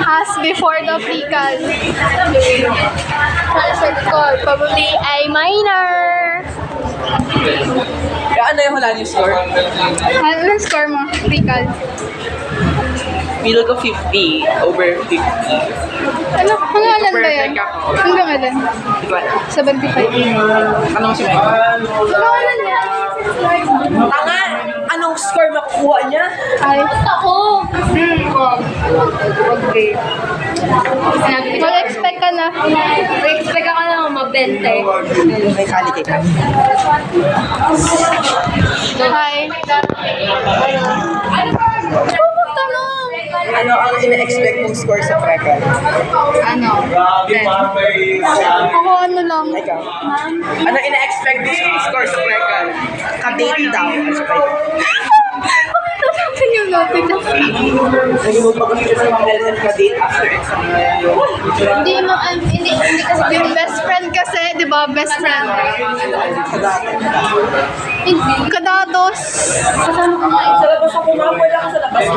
As before the Pical. Sa score, probably ay minor. Ano yung hula niyo score? Ano yung score mo, Pical? Feel ko 50 over 50. Ano? Hanggang alan ba yan? Hanggang alan? Hindi ko alam. 75. Anong score? Hanggang alan yan? Tanga! Anong score makukuha niya? Ay, ako! Okay. Mag-expect ka na. Expect ako na mag-20. May kali ka. Hi. Ano ang ina-expect mong score sa Precal? Ano? Ako ano lang. Ikaw? Ano ina-expect mong score sa Precal? Ka-date daw. Saan yung note na? Hindi mo pag-usap sa mga ka-date after exam. Hindi kasi yung best friend kasi, di ba? Best friend. Hindi. Kadados. Sa labas ako, wala ka sa labas.